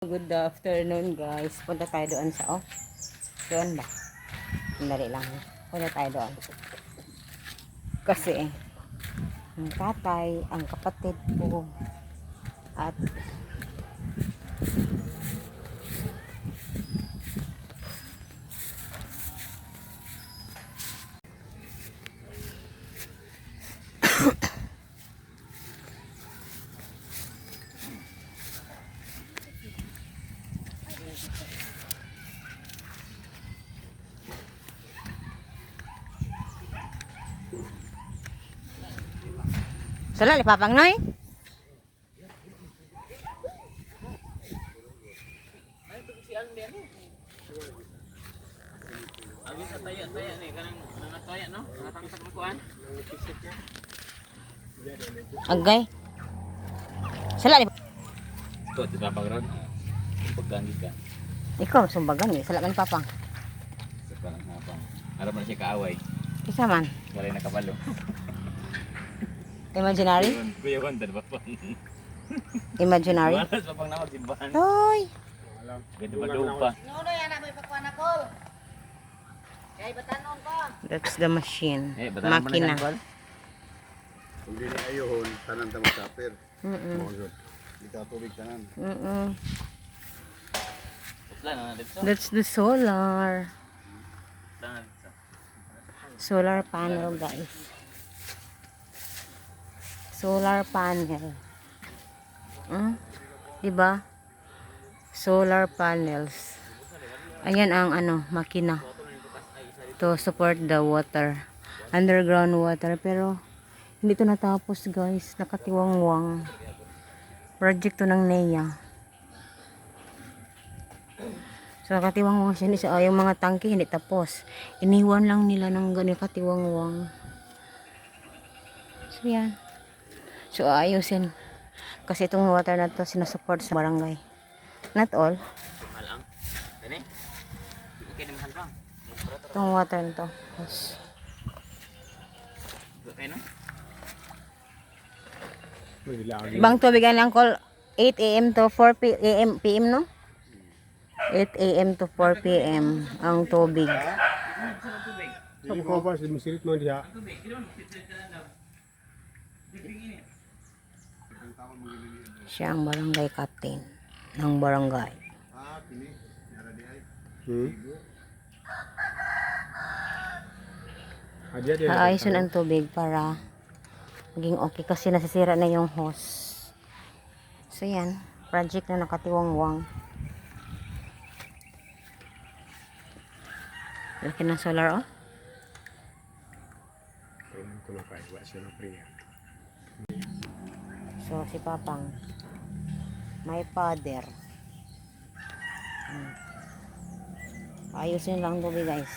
Good afternoon guys. Punta tayo doon sa doon ba? Sandali lang. Punta tayo doon. Kasi ang tatay, ang kapatid ko at sala li papang noy. Abi sa taya-taya ni kanang nangataya no? Natangtag mo kuan. Agay. Sala li. Ito di ba pagron? Paggangi ka. Ikaw sumbagan ni sala man papang. Sa kanang hapang. Ara man siya kaaway. Kisa man. Walay nakabalo. Imaginary? Kuya Juan ba pa? Imaginary? Malas pa pang nawag simbahan. Toy. Ganda ba do pa? Nuno yan mo ipagkuhan ako. Kaya batanon ko. That's the machine. Batanan mo Makina. na yan, Kung di na ayohon, tanan ta magkapir. Mm. Di ka tubig tanan. Utla na dito. That's the solar. Utla na dito. Solar panel guys. Solar panel. Diba? Solar panels. Ayan ang makina to support the water. Underground water. Pero hindi to natapos guys. Nakatiwangwang. Project to ng NEA. So nakatiwangwang siya. Yung mga tangke hindi tapos. Iniwan lang nila ng ganyan katiwangwang. So yan. So ayusin. Kasi itong water na to sinasupport sa barangay. Not all. Mahal ang. Dani. Okay ni mahal lang. Itong water na to. Yes. Okay no? Bang tubig ang call 8 AM to 4 PM no? 8 AM to 4 PM ang tubig. Hindi ko ba sila masirit mo diha. Siya ang barangay captain ng barangay. Aayusin ang tubig para maging okay kasi nasisira na yung hose. So yan, project na nakatiwangwang. Laki ng solar So si Papang may father. Ayusin lang tubig guys.